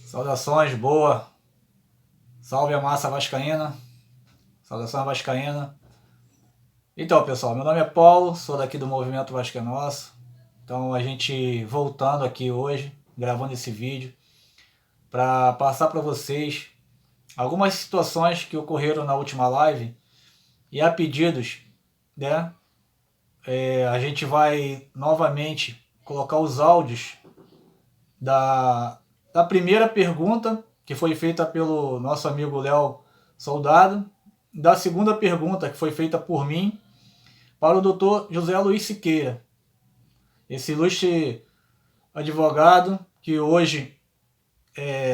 Saudações, boa. Salve a massa vascaína. Saudação vascaína. Então, pessoal, meu nome é Paulo, sou daqui do Movimento Vasco é Nosso. Então, a gente voltando aqui hoje, gravando esse vídeo, para passar para vocês algumas situações que ocorreram na última live e a pedidos, né? A gente vai novamente colocar os áudios da primeira pergunta que foi feita pelo nosso amigo Léo Soldado, da segunda pergunta que foi feita por mim para o Dr. José Luiz Siqueira, esse ilustre advogado que hoje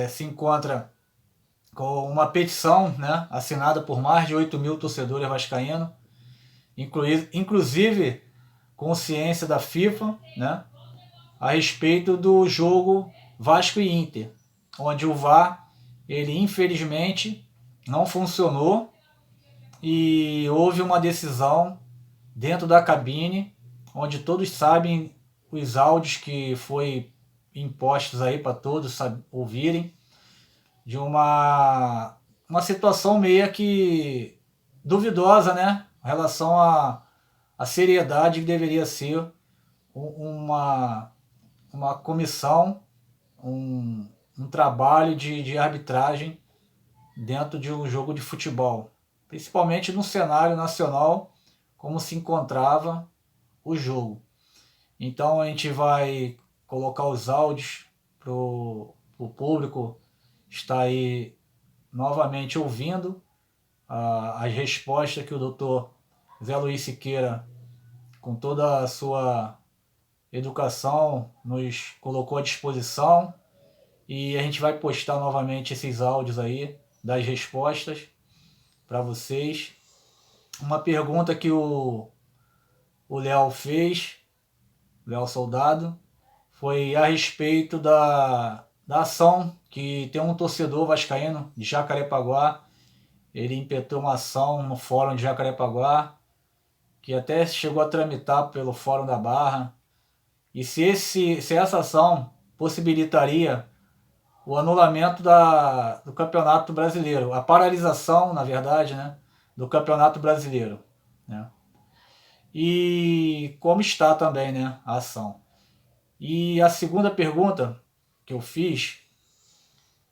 se encontra com uma petição, né, assinada por mais de 8 mil torcedores vascaínos, inclusive com ciência da FIFA, né, a respeito do jogo Vasco e Inter, onde o VAR, ele infelizmente não funcionou e houve uma decisão dentro da cabine, onde todos sabem os áudios que foi impostos aí para todos ouvirem, de uma situação meio que duvidosa, né, em relação à seriedade que deveria ser uma comissão, um trabalho de arbitragem dentro de um jogo de futebol, principalmente no cenário nacional, como se encontrava o jogo. Então a gente vai colocar os áudios para o público estar aí novamente ouvindo as respostas que o doutor Zé Luiz Siqueira, com toda a sua educação, nos colocou à disposição, e a gente vai postar novamente esses áudios aí das respostas para vocês. Uma pergunta que o Léo fez, Léo Soldado, foi a respeito da ação que tem um torcedor vascaíno de Jacarepaguá. Ele impetrou uma ação no fórum de Jacarepaguá, que até chegou a tramitar pelo Fórum da Barra. E se essa ação possibilitaria o anulamento do Campeonato Brasileiro, a paralisação, na verdade, né, do Campeonato Brasileiro, né? E como está também, né, a ação. E a segunda pergunta que eu fiz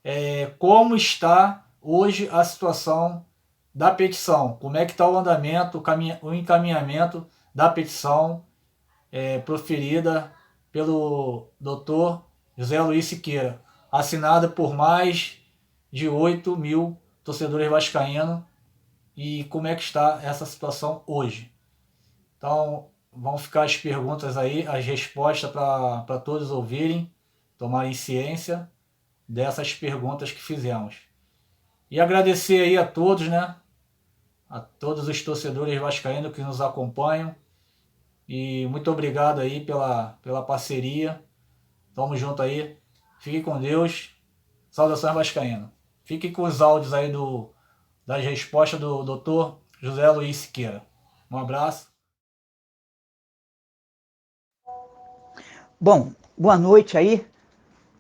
é como está hoje a situação da petição, como é que está o andamento, o encaminhamento da petição proferida pelo Dr. José Luiz Siqueira, assinada por mais de 8 mil torcedores vascaínos, e como é que está essa situação hoje. Então, vão ficar as perguntas aí, as respostas para todos ouvirem, tomarem ciência dessas perguntas que fizemos. E agradecer aí a todos, né? A todos os torcedores vascaínos que nos acompanham. E muito obrigado aí pela parceria. Tamo junto aí. Fique com Deus. Saudações vascaínas. Fique com os áudios aí das respostas do Dr. José Luiz Siqueira. Um abraço. Bom, boa noite aí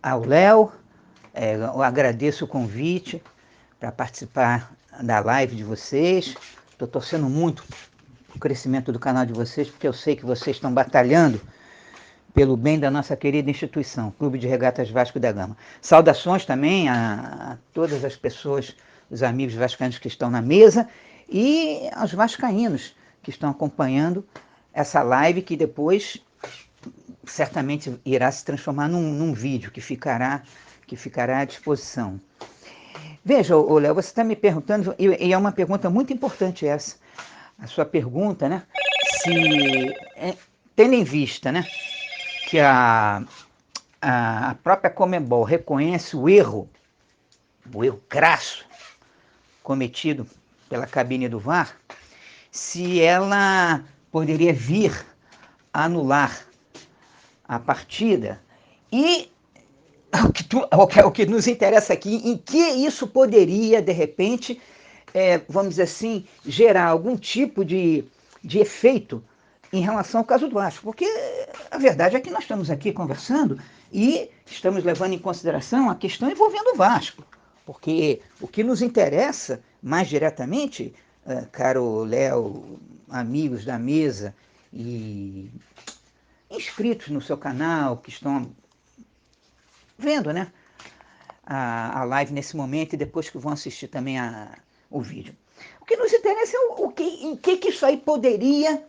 ao Léo. Eu agradeço o convite para participar da live de vocês. Estou torcendo muito o crescimento do canal de vocês, porque eu sei que vocês estão batalhando pelo bem da nossa querida instituição, Clube de Regatas Vasco da Gama. Saudações também a todas as pessoas, os amigos vascaínos que estão na mesa e aos vascaínos que estão acompanhando essa live, que depois certamente irá se transformar num vídeo que ficará à disposição. Veja, Léo, você está me perguntando, e é uma pergunta muito importante essa, a sua pergunta, né? Se, tendo em vista, né, que a própria Conmebol reconhece o erro crasso cometido pela cabine do VAR, se ela poderia vir a anular a partida, e o que nos interessa aqui, em que isso poderia, de repente, vamos dizer assim, gerar algum tipo de efeito em relação ao caso do Vasco, porque a verdade é que nós estamos aqui conversando e estamos levando em consideração a questão envolvendo o Vasco, porque o que nos interessa mais diretamente, caro Léo, amigos da mesa e inscritos no seu canal, que estão vendo, né, a live nesse momento e depois que vão assistir também o vídeo. O que nos interessa é em que isso aí poderia,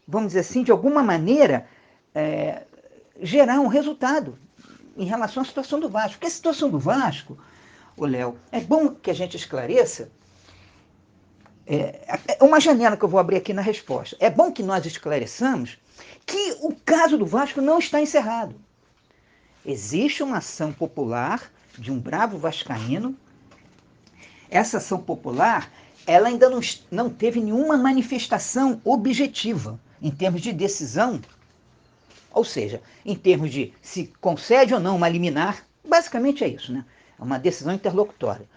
vamos dizer assim, de alguma maneira, gerar um resultado em relação à situação do Vasco. Porque a situação do Vasco, ô Léo, é bom que a gente esclareça, é uma janela que eu vou abrir aqui na resposta. É bom que nós esclareçamos que o caso do Vasco não está encerrado. Existe uma ação popular de um bravo vascaíno. Essa ação popular, ela ainda não teve nenhuma manifestação objetiva em termos de decisão, ou seja, em termos de se concede ou não uma liminar. Basicamente é isso, né? É uma decisão interlocutória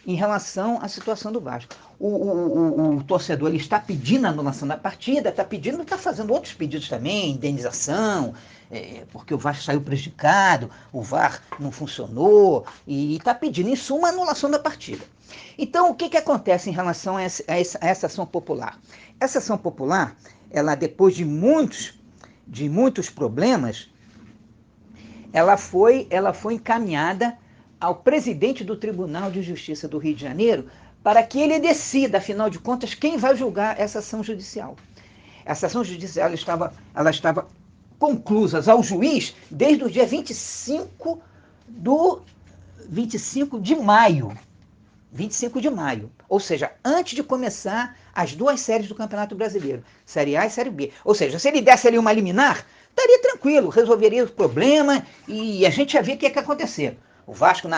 em relação à situação do Vasco. O torcedor ele está pedindo a anulação da partida, está fazendo outros pedidos também, indenização, porque o Vasco saiu prejudicado, o VAR não funcionou, e está pedindo, em suma, a anulação da partida. Então, o que acontece em relação a essa ação popular? Essa ação popular, ela, depois de muitos problemas, ela foi encaminhada ao presidente do Tribunal de Justiça do Rio de Janeiro para que ele decida, afinal de contas, quem vai julgar essa ação judicial. Essa ação judicial ela estava conclusa ao juiz desde o dia 25 de maio. 25 de maio, ou seja, antes de começar as duas séries do Campeonato Brasileiro, Série A e Série B. Ou seja, se ele desse ali uma liminar, estaria tranquilo, resolveria o problema e a gente já via o que ia acontecer. O Vasco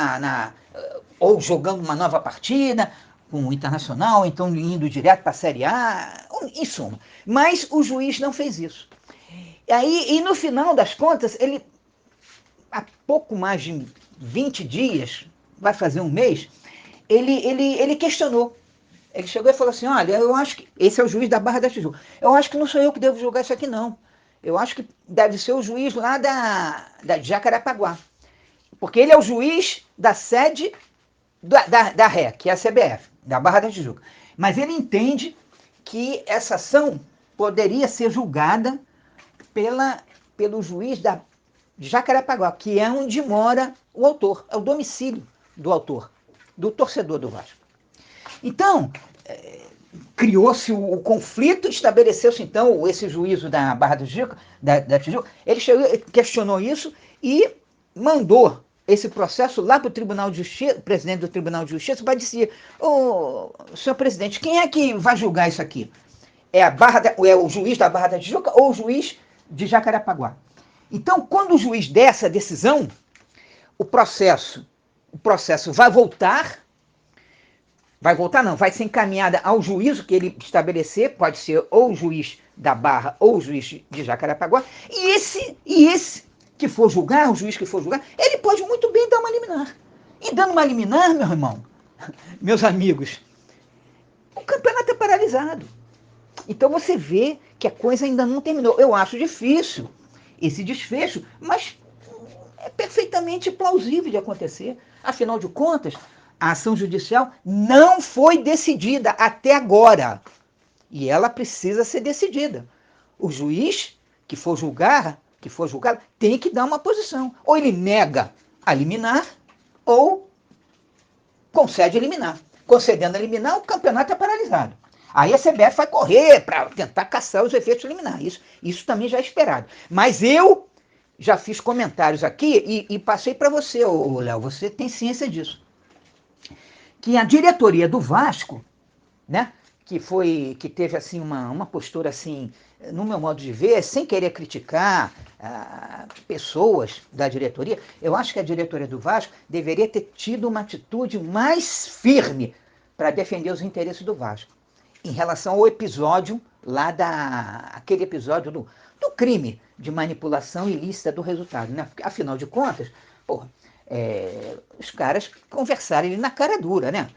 ou jogando uma nova partida com o Internacional, então indo direto para a Série A, em suma. Mas o juiz não fez isso. E no final das contas, ele, há pouco mais de 20 dias, vai fazer um mês, ele questionou. Ele chegou e falou assim, olha, eu acho que... Esse é o juiz da Barra da Tijuca. Eu acho que não sou eu que devo julgar isso aqui, não. Eu acho que deve ser o juiz lá da Jacarepaguá. Porque ele é o juiz da sede da RE, que é a CBF, da Barra da Tijuca. Mas ele entende que essa ação poderia ser julgada pelo juiz de Jacarepaguá, que é onde mora o autor, é o domicílio do autor, do torcedor do Vasco. Então, criou-se o conflito, estabeleceu-se então esse juízo da Barra da Tijuca, ele chegou, questionou isso e mandou esse processo lá para o Tribunal de Justiça, o presidente do Tribunal de Justiça, para dizer, senhor presidente, quem é que vai julgar isso aqui? É o juiz da Barra da Tijuca ou o juiz de Jacarepaguá? Então, quando o juiz der essa decisão, o processo vai ser encaminhada ao juízo que ele estabelecer, pode ser ou o juiz da Barra ou o juiz de Jacarepaguá, e esse que for julgar, o juiz que for julgar, ele pode muito bem dar uma liminar. E dando uma liminar, meu irmão, meus amigos, o campeonato é paralisado. Então você vê que a coisa ainda não terminou. Eu acho difícil esse desfecho, mas é perfeitamente plausível de acontecer. Afinal de contas, a ação judicial não foi decidida até agora. E ela precisa ser decidida. O juiz que for julgar, tem que dar uma posição. Ou ele nega a liminar, ou concede a liminar. Concedendo a liminar, o campeonato é paralisado. Aí a CBF vai correr para tentar caçar os efeitos liminares. Isso também já é esperado. Mas eu já fiz comentários aqui e passei para você, Léo, você tem ciência disso. Que a diretoria do Vasco, né, que teve assim uma postura assim, no meu modo de ver, sem querer criticar pessoas da diretoria, eu acho que a diretoria do Vasco deveria ter tido uma atitude mais firme para defender os interesses do Vasco. Em relação ao episódio lá aquele episódio do crime de manipulação ilícita do resultado, né? Porque, afinal de contas, os caras conversaram ali na cara dura, né?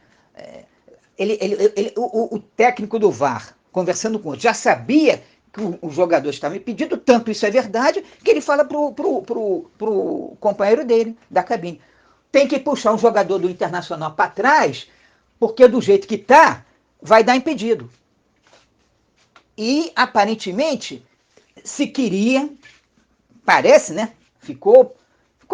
O técnico do VAR, conversando com o outro, já sabia que o jogador estava impedido, tanto isso é verdade, que ele fala pro companheiro dele, da cabine. Tem que puxar um jogador do Internacional para trás, porque do jeito que está, vai dar impedido. E, aparentemente, se queria, parece, né? Ficou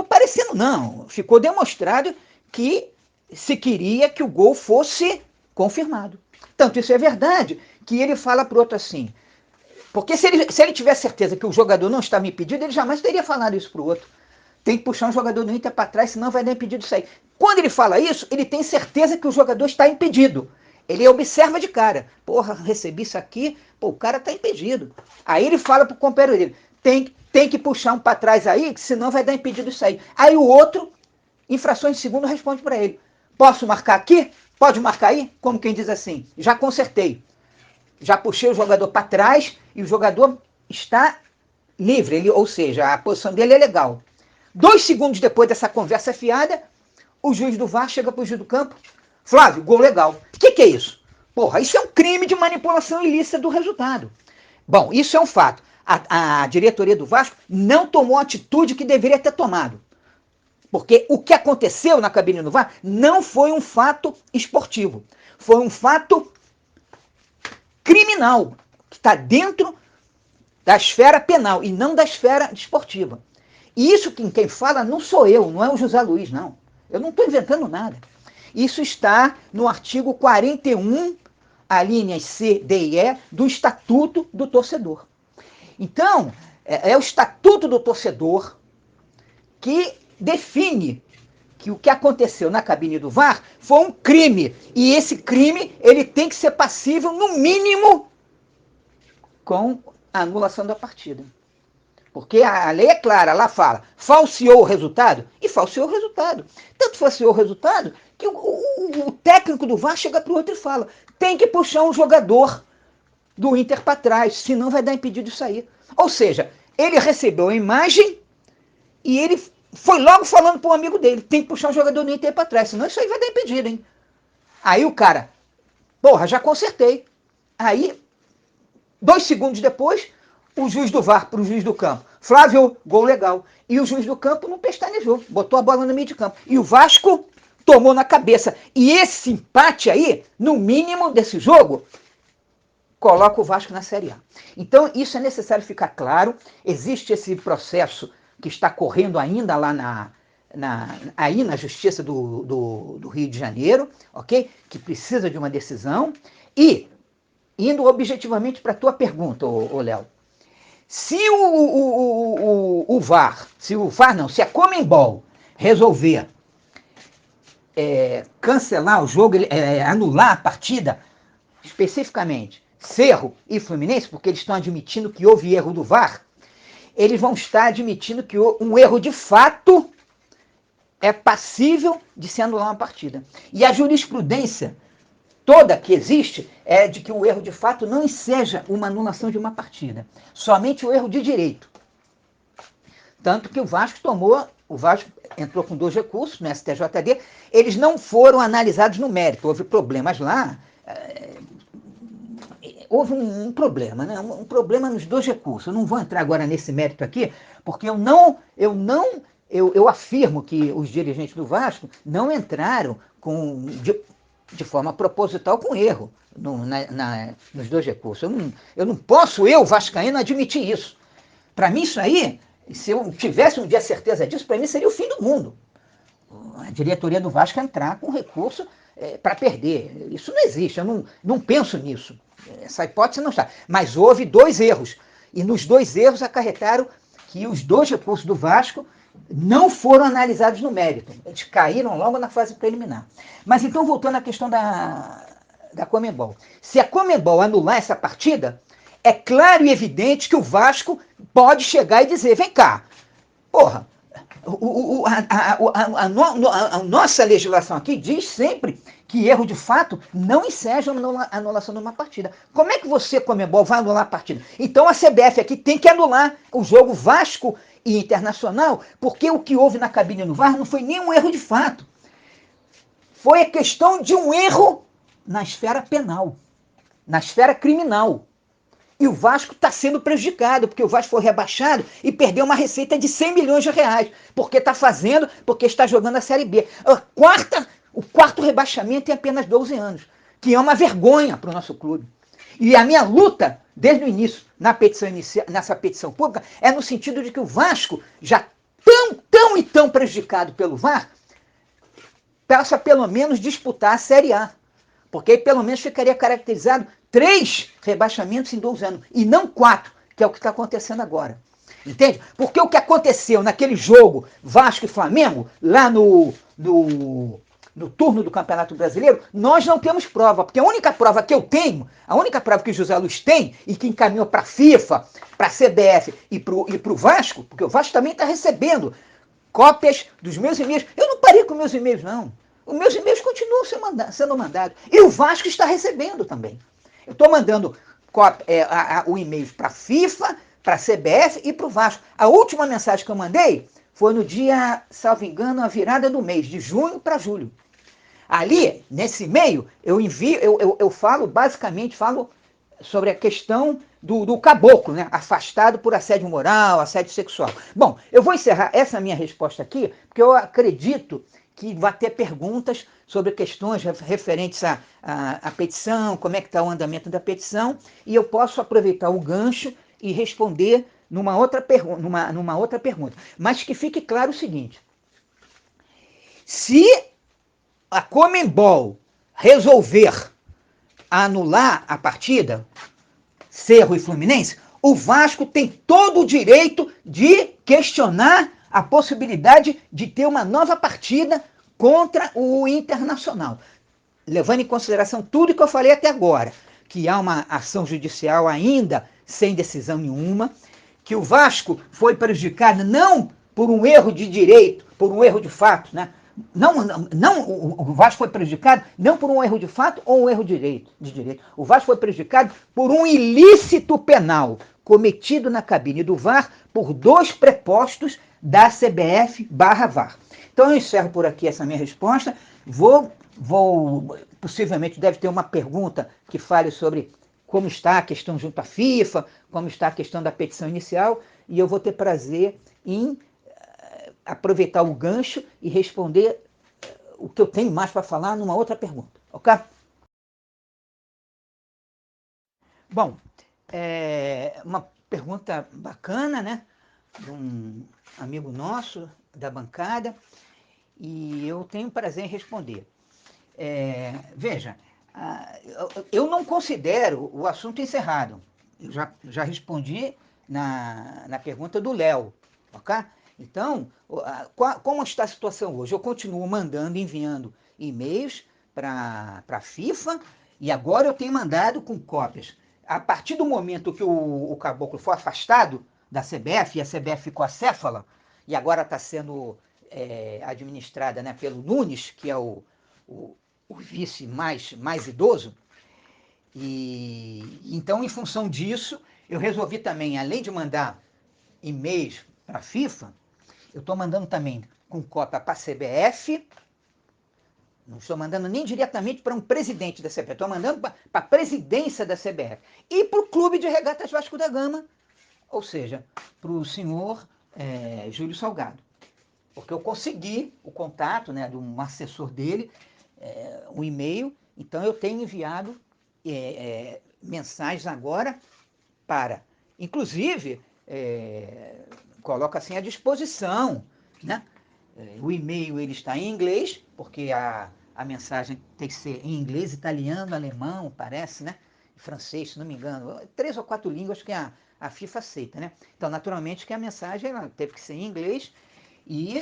parecendo, não. Ficou demonstrado que se queria que o gol fosse confirmado. Tanto isso é verdade, que ele fala para o outro assim. Porque se ele tivesse certeza que o jogador não estava impedido, ele jamais teria falado isso para o outro. Tem que puxar um jogador do Inter para trás, senão vai dar impedido de sair. Quando ele fala isso, ele tem certeza que o jogador está impedido. Ele observa de cara. Porra, recebi isso aqui, pô, o cara está impedido. Aí ele fala pro companheiro dele, tem que puxar um para trás aí, senão vai dar impedido de sair. Aí o outro, em frações de segundo, responde para ele. Posso marcar aqui? Pode marcar aí? Como quem diz assim, já consertei. Já puxei o jogador para trás e o jogador está livre, ou seja, a posição dele é legal. 2 segundos depois dessa conversa fiada, o juiz do VAR chega para o juiz do campo. Flávio, gol legal. O que é isso? Porra, isso é um crime de manipulação ilícita do resultado. Bom, isso é um fato. A diretoria do Vasco não tomou a atitude que deveria ter tomado. Porque o que aconteceu na cabine do VAR não foi um fato esportivo. Foi um fato criminal, que está dentro da esfera penal e não da esfera esportiva. E isso quem fala não sou eu, não é o José Luiz, não. Eu não estou inventando nada. Isso está no artigo 41, a linhas C, D e E, do Estatuto do Torcedor. Então, é o Estatuto do Torcedor que define que o que aconteceu na cabine do VAR foi um crime. E esse crime ele tem que ser passível, no mínimo, com a anulação da partida. Porque a lei é clara, lá fala, falseou o resultado, e falseou o resultado. Tanto falseou o resultado que o técnico do VAR chega para o outro e fala, tem que puxar um jogador do Inter para trás, senão vai dar impedido de sair. Ou seja, ele recebeu a imagem e ele foi logo falando para um amigo dele, tem que puxar um jogador do Inter para trás, senão isso aí vai dar impedido, hein? Aí o cara, porra, já consertei. Aí, 2 segundos depois, o juiz do VAR para o juiz do campo. Flávio, gol legal. E o juiz do campo não pestanejou, botou a bola no meio de campo. E o Vasco tomou na cabeça. E esse empate aí, no mínimo desse jogo, coloca o Vasco na Série A. Então, isso é necessário ficar claro. Existe esse processo que está correndo ainda lá aí na Justiça do Rio de Janeiro, ok? Que precisa de uma decisão. E, indo objetivamente para a tua pergunta, Léo, se se a Conmebol resolver cancelar o jogo, anular a partida, especificamente Cerro e Fluminense, porque eles estão admitindo que houve erro do VAR, eles vão estar admitindo que um erro de fato é passível de se anular uma partida. E a jurisprudência toda que existe é de que o erro de fato não seja uma anulação de uma partida, somente o erro de direito. Tanto que o Vasco entrou com 2 recursos no STJD, eles não foram analisados no mérito, houve problemas lá, houve um problema, né? Um problema nos 2 recursos. Eu não vou entrar agora nesse mérito aqui, porque eu afirmo que os dirigentes do Vasco não entraram de forma proposital com erro nos 2 recursos. Eu não posso, vascaíno, admitir isso. Para mim, isso aí, se eu tivesse um dia certeza disso, para mim seria o fim do mundo. A diretoria do Vasco entrar com recurso para perder. Isso não existe, eu não penso nisso. Essa hipótese não está. Mas houve 2 erros. E nos 2 erros acarretaram que os 2 recursos do Vasco não foram analisados no mérito. Eles caíram logo na fase preliminar. Mas então, voltando à questão da Conmebol. Se a Conmebol anular essa partida, é claro e evidente que o Vasco pode chegar e dizer, vem cá, porra, a nossa legislação aqui diz sempre que erro de fato não enseja a anulação de uma partida. Como é que você, Conmebol, vai anular a partida? Então a CBF aqui tem que anular o jogo Vasco e Internacional, porque o que houve na cabine no VAR não foi nenhum erro de fato. Foi a questão de um erro na esfera penal, na esfera criminal. E o Vasco está sendo prejudicado, porque o Vasco foi rebaixado e perdeu uma receita de 100 milhões de reais. Porque está jogando a Série B. O quarto rebaixamento em apenas 12 anos, que é uma vergonha para o nosso clube. E a minha luta, desde o início, nessa petição pública, é no sentido de que o Vasco, já tão prejudicado pelo VAR, possa pelo menos disputar a Série A. Porque aí pelo menos ficaria caracterizado 3 rebaixamentos em 12 anos, e não 4, que é o que está acontecendo agora. Entende? Porque o que aconteceu naquele jogo Vasco e Flamengo, lá no turno do Campeonato Brasileiro, nós não temos prova, porque a única prova que eu tenho, a única prova que o José Luiz tem, e que encaminhou para a FIFA, para a CBF e para o Vasco, porque o Vasco também está recebendo cópias dos meus e-mails. Eu não parei com meus e-mails, não. Os meus e-mails continuam sendo mandados. E o Vasco está recebendo também. Eu estou mandando o e-mail para a FIFA, para a CBF e para o Vasco. A última mensagem que eu mandei foi no dia, salvo engano, a virada do mês, de junho para julho. Ali, nesse e-mail, eu falo, basicamente, sobre a questão do caboclo, né? Afastado por assédio moral, assédio sexual. Bom, eu vou encerrar essa minha resposta aqui, porque eu acredito que vai ter perguntas sobre questões referentes à petição, como é que está o andamento da petição, e eu posso aproveitar o gancho e responder numa outra pergunta. Mas que fique claro o seguinte: se a Conmebol resolver anular a partida, Cerro e Fluminense, o Vasco tem todo o direito de questionar a possibilidade de ter uma nova partida contra o Internacional. Levando em consideração tudo que eu falei até agora, que há uma ação judicial ainda sem decisão nenhuma, que o Vasco foi prejudicado não por um erro de direito, por um erro de fato, né? O Vasco foi prejudicado não por um erro de fato ou um erro de direito. O Vasco foi prejudicado por um ilícito penal cometido na cabine do VAR por 2 prepostos da CBF/VAR. Então eu encerro por aqui essa minha resposta. Possivelmente deve ter uma pergunta que fale sobre como está a questão junto à FIFA, como está a questão da petição inicial, e eu vou ter prazer em aproveitar o gancho e responder o que eu tenho mais para falar numa outra pergunta, ok? Bom, uma pergunta bacana, né? De um amigo nosso da bancada, e eu tenho prazer em responder. Veja, eu não considero o assunto encerrado. Eu já respondi na pergunta do Léo, ok? Então, como está a situação hoje? Eu continuo enviando e-mails para a FIFA, e agora eu tenho mandado com cópias. A partir do momento que o Caboclo foi afastado da CBF, e a CBF ficou acéfala, e agora está sendo administrada, né, pelo Nunes, que é o vice mais idoso. E então, em função disso, eu resolvi também, além de mandar e-mails para a FIFA, eu estou mandando também com cópia para a CBF, não estou mandando nem diretamente para um presidente da CBF, estou mandando para a presidência da CBF e para o Clube de Regatas Vasco da Gama, ou seja, para o senhor Júlio Salgado. Porque eu consegui o contato, né, de um assessor dele, um e-mail, então eu tenho enviado mensagens agora para, inclusive, coloco assim à disposição, né? O e-mail ele está em inglês, porque a mensagem tem que ser em inglês, italiano, alemão, parece, né? Francês, se não me engano, 3 ou 4 línguas que a FIFA aceita, né? Então, naturalmente, que a mensagem ela teve que ser em inglês, e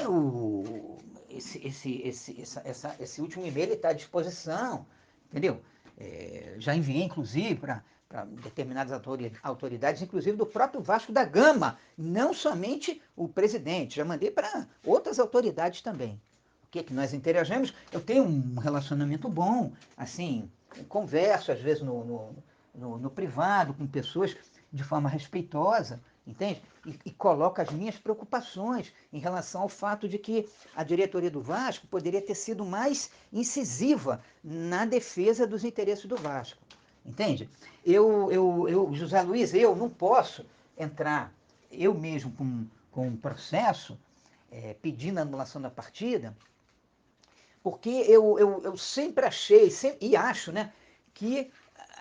esse último e-mail está à disposição, entendeu? Já enviei, inclusive, para determinadas autoridades, inclusive do próprio Vasco da Gama, não somente o presidente, já mandei para outras autoridades também. O que nós interagimos? Eu tenho um relacionamento bom, assim, converso às vezes no privado com pessoas de forma respeitosa, entende? E coloco as minhas preocupações em relação ao fato de que a diretoria do Vasco poderia ter sido mais incisiva na defesa dos interesses do Vasco. Entende? José Luiz, eu não posso entrar, eu mesmo, com um processo pedindo a anulação da partida, porque eu sempre achei, e acho, né, que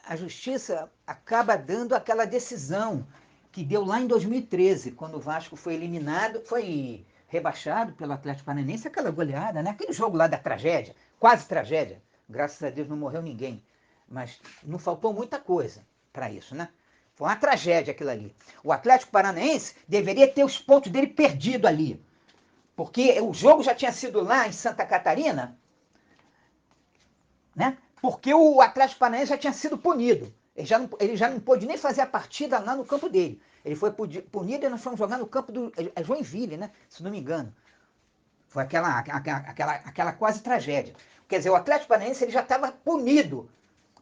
a justiça acaba dando aquela decisão que deu lá em 2013, quando o Vasco foi eliminado, foi rebaixado pelo Atlético Paranaense, aquela goleada, né? Aquele jogo lá da tragédia, quase tragédia. Graças a Deus não morreu ninguém, mas não faltou muita coisa para isso, né? Foi uma tragédia aquilo ali. O Atlético Paranaense deveria ter os pontos dele perdido ali, porque o jogo já tinha sido lá em Santa Catarina, né? Porque o Atlético Paranaense já tinha sido punido. Ele já não pôde nem fazer a partida lá no campo dele. Ele foi punido e nós fomos jogar no campo do Joinville, né? Se não me engano. Foi aquela quase tragédia. Quer dizer, o Atlético Paranaense ele já estava punido.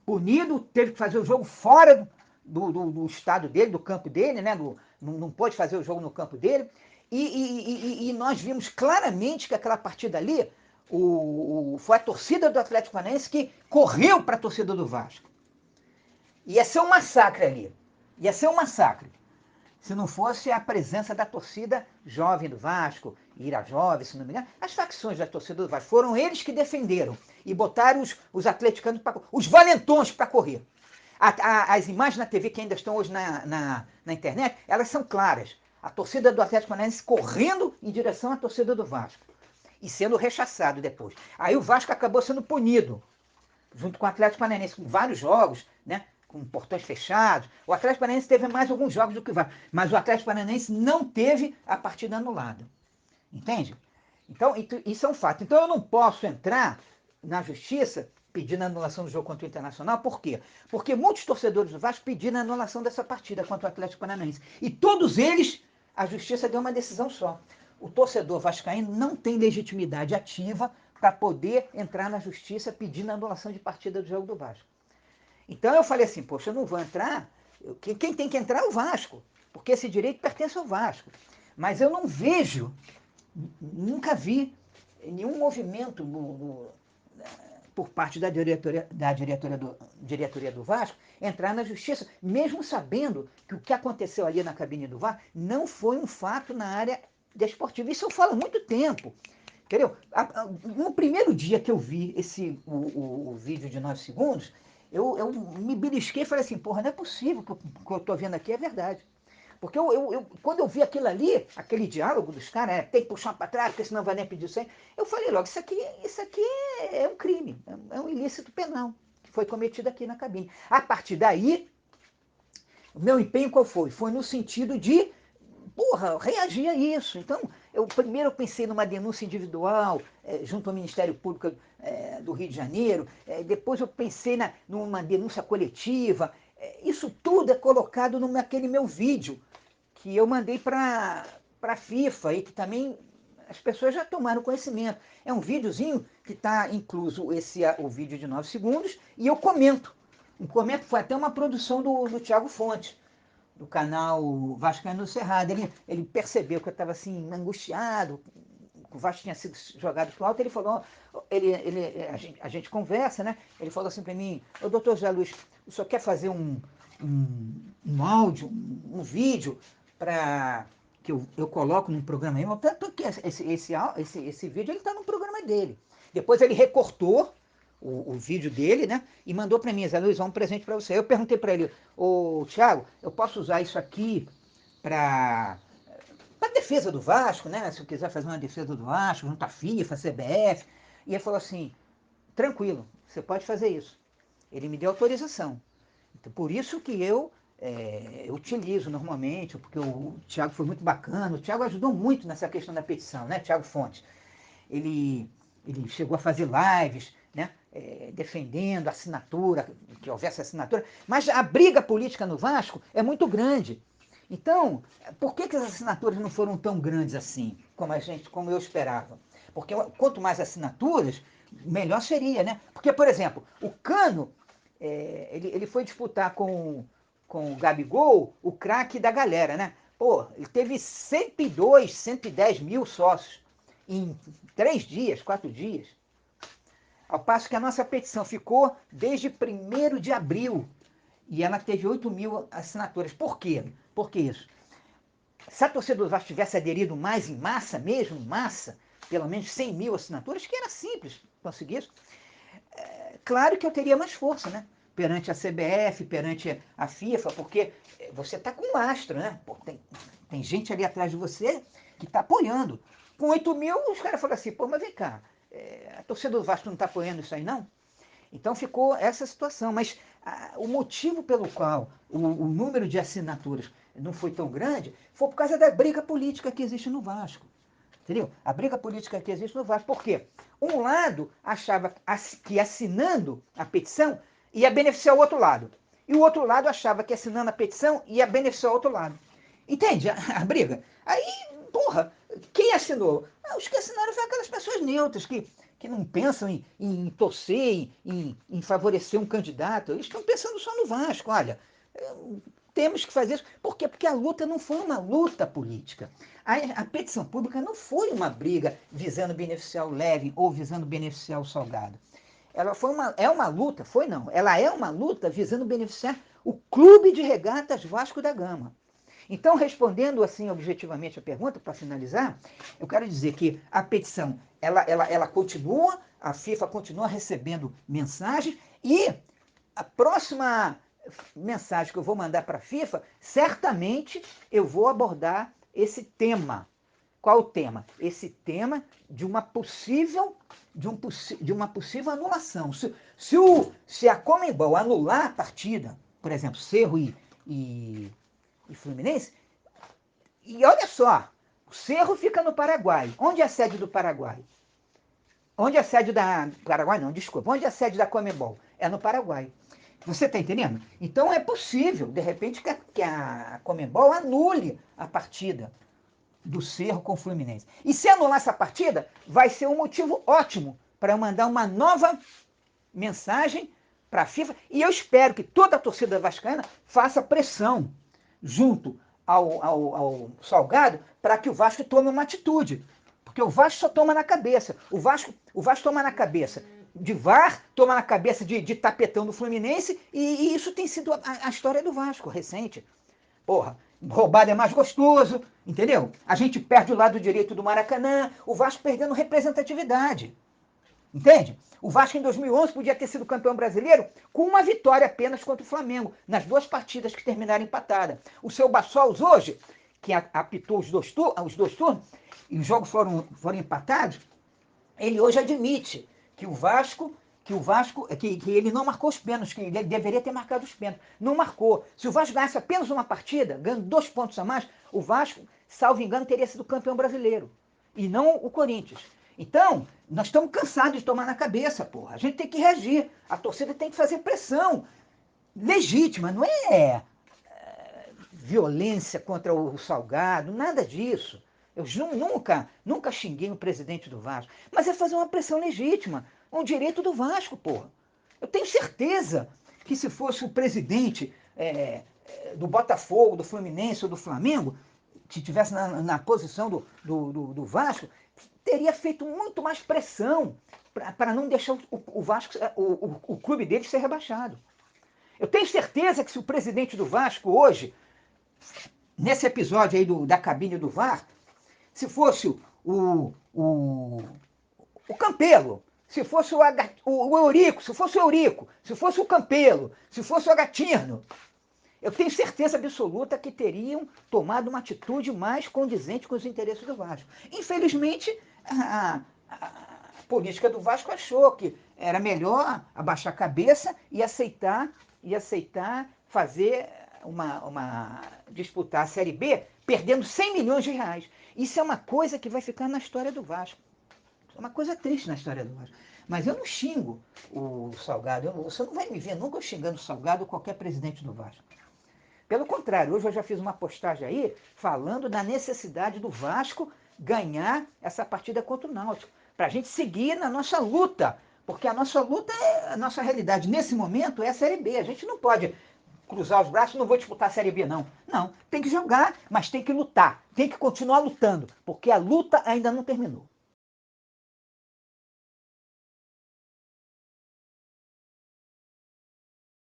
Punido, teve que fazer o jogo fora do estado dele, do campo dele, né? Não pôde fazer o jogo no campo dele. E nós vimos claramente que aquela partida ali foi a torcida do Atlético Paranaense que correu para a torcida do Vasco. Ia ser um massacre ali. Ia ser um massacre. Se não fosse a presença da torcida jovem do Vasco, Ira Jovem, se não me engano, as facções da torcida do Vasco, foram eles que defenderam e botaram os atleticanos, os valentões para correr. As imagens na TV que ainda estão hoje na internet, elas são claras. A torcida do Atlético Paranaense correndo em direção à torcida do Vasco e sendo rechaçado depois. Aí o Vasco acabou sendo punido, junto com o Atlético Paranaense, com vários jogos, né? Com portões fechados. O Atlético Paranaense teve mais alguns jogos do que o Vasco, mas o Atlético Paranaense não teve a partida anulada. Entende? Então, isso é um fato. Então, eu não posso entrar na justiça pedindo a anulação do jogo contra o Internacional. Por quê? Porque muitos torcedores do Vasco pediram a anulação dessa partida contra o Atlético Paranaense. E todos eles, a justiça deu uma decisão só. O torcedor vascaíno não tem legitimidade ativa para poder entrar na justiça pedindo a anulação de partida do jogo do Vasco. Então eu falei assim, poxa, eu não vou entrar. Quem tem que entrar é o Vasco, porque esse direito pertence ao Vasco. Mas eu não vejo, nunca vi nenhum movimento por parte diretoria do Vasco entrar na justiça, mesmo sabendo que o que aconteceu ali na cabine do VAR não foi um fato na área desportiva. Isso eu falo há muito tempo. Entendeu? No primeiro dia que eu vi o vídeo de 9 segundos, eu me belisquei e falei assim, porra, não é possível que o que eu estou vendo aqui é verdade. Porque quando eu vi aquilo ali, aquele diálogo dos caras, tem que puxar para trás, porque senão vai nem pedir sem. Eu falei logo, isso aqui é um crime, é um ilícito penal que foi cometido aqui na cabine. A partir daí, o meu empenho qual foi? Foi no sentido de, porra, reagir a isso. Então, primeiro eu pensei numa denúncia individual, junto ao Ministério Público do Rio de Janeiro, depois eu pensei numa denúncia coletiva. Isso tudo é colocado naquele meu vídeo, que eu mandei para a FIFA e que também as pessoas já tomaram conhecimento. É um videozinho que está incluso o vídeo de 9 segundos e eu comento. Um comento foi até uma produção do Thiago Fontes, do canal Vascaíno do Cerrado. Ele percebeu que eu estava assim, angustiado, o Vasco tinha sido jogado pro alto, ele falou, a gente conversa, né? Ele falou assim para mim, ô doutor José Luiz, o senhor quer fazer um áudio, um vídeo para que eu coloco num programa aí? Tanto que esse vídeo ele está no programa dele. Depois ele recortou o vídeo dele, né? E mandou para mim, Zé Luiz, um presente para você. Eu perguntei para ele, ô Thiago, eu posso usar isso aqui para defesa do Vasco, né? Se eu quiser fazer uma defesa do Vasco, junto à FIFA, à CBF. E ele falou assim, tranquilo, você pode fazer isso. Ele me deu autorização. Então, por isso que eu utilizo normalmente, porque o Thiago foi muito bacana, o Thiago ajudou muito nessa questão da petição, né? Thiago Fontes. Ele, ele chegou a fazer lives, né? Defendendo a assinatura, que houvesse assinatura, mas a briga política no Vasco é muito grande. Então, por que as assinaturas não foram tão grandes assim, como eu esperava? Porque quanto mais assinaturas, melhor seria, né? Porque, por exemplo, o Cano, ele foi disputar com o Gabigol, o craque da galera, né? Pô, ele teve 102, 110 mil sócios em 3 dias, 4 dias. Ao passo que a nossa petição ficou desde 1º de abril. e ela teve 8 mil assinaturas. Por quê? Por que isso? Se a torcida do Vasco tivesse aderido mais em massa, mesmo em massa, pelo menos 100 mil assinaturas, que era simples conseguir isso, claro que eu teria mais força, né? Perante a CBF, perante a FIFA, porque você está com lastro, né? Pô, tem gente ali atrás de você que está apoiando. Com 8 mil, os caras falam assim, pô, mas vem cá, a torcida do Vasco não está apoiando isso aí, não? Então ficou essa situação, mas o motivo pelo qual o número de assinaturas não foi tão grande foi por causa da briga política que existe no Vasco. Entendeu? A briga política que existe no Vasco. Por quê? Um lado achava que assinando a petição ia beneficiar o outro lado. E o outro lado achava que assinando a petição ia beneficiar o outro lado. Entende a briga? Aí, porra, quem assinou? Os que assinaram foram aquelas pessoas neutras que não pensam em torcer, em favorecer um candidato. Eles estão pensando só no Vasco. Olha, temos que fazer isso. Por quê? Porque a luta não foi uma luta política. A petição pública não foi uma briga visando beneficiar o Levin ou visando beneficiar o Salgado. Ela é uma luta, foi não, ela é uma luta visando beneficiar o Clube de Regatas Vasco da Gama. Então, respondendo assim objetivamente a pergunta, para finalizar, eu quero dizer que a petição, ela continua, a FIFA continua recebendo mensagens e a próxima mensagem que eu vou mandar para a FIFA, certamente eu vou abordar esse tema. Qual o tema? Esse tema de uma possível, de uma possível anulação. Se a Conmebol anular a partida, por exemplo, Cerro e Fluminense, e olha só, o Cerro fica no Paraguai. Onde é a sede do Paraguai? Onde é a sede da... Paraguai não, desculpa. Onde é a sede da Conmebol? É no Paraguai. Você está entendendo? Então é possível, de repente, que a Conmebol anule a partida do Cerro com o Fluminense. E se anular essa partida, vai ser um motivo ótimo para eu mandar uma nova mensagem para a FIFA. E eu espero que toda a torcida vascaína faça pressão junto ao Salgado para que o Vasco tome uma atitude. Porque o Vasco só toma na cabeça. O Vasco toma na cabeça de VAR, toma na cabeça de tapetão do Fluminense, e isso tem sido a história do Vasco recente. Porra, roubado é mais gostoso, entendeu? A gente perde o lado direito do Maracanã, o Vasco perdendo representatividade. Entende? O Vasco em 2011 podia ter sido campeão brasileiro com uma vitória apenas contra o Flamengo, nas duas partidas que terminaram empatadas. O seu Bassols hoje, que apitou os dois turnos, e os jogos foram empatados, ele hoje admite que o Vasco que ele não marcou os pênaltis, que ele deveria ter marcado os pênaltis. Não marcou. Se o Vasco ganhasse apenas uma partida, ganhando 2 pontos a mais, o Vasco, salvo engano, teria sido campeão brasileiro. E não o Corinthians. Então, nós estamos cansados de tomar na cabeça, porra. A gente tem que reagir. A torcida tem que fazer pressão legítima, não é violência contra o Salgado, nada disso. Eu nunca xinguei o presidente do Vasco. Mas é fazer uma pressão legítima, um direito do Vasco, porra. Eu tenho certeza que se fosse o presidente do Botafogo, do Fluminense ou do Flamengo, que estivesse na posição do Vasco, teria feito muito mais pressão para não deixar o Vasco, o clube dele ser rebaixado. Eu tenho certeza que se o presidente do Vasco hoje, nesse episódio aí da cabine do VAR, se fosse o Campelo, se fosse o Eurico, se fosse o Eurico, se fosse o Campelo, se fosse o Agatirno, eu tenho certeza absoluta que teriam tomado uma atitude mais condizente com os interesses do Vasco. Infelizmente, a política do Vasco achou que era melhor abaixar a cabeça e aceitar fazer disputar a Série B perdendo 100 milhões de reais. Isso é uma coisa que vai ficar na história do Vasco. É uma coisa triste na história do Vasco. Mas eu não xingo o Salgado. Você não vai me ver nunca xingando o Salgado ou qualquer presidente do Vasco. Pelo contrário, hoje eu já fiz uma postagem aí falando da necessidade do Vasco ganhar essa partida contra o Náutico. Para a gente seguir na nossa luta. Porque a nossa luta, a nossa realidade nesse momento é a Série B. A gente não pode cruzar os braços, não vou disputar a Série B, não. Não, tem que jogar, mas tem que lutar. Tem que continuar lutando, porque a luta ainda não terminou.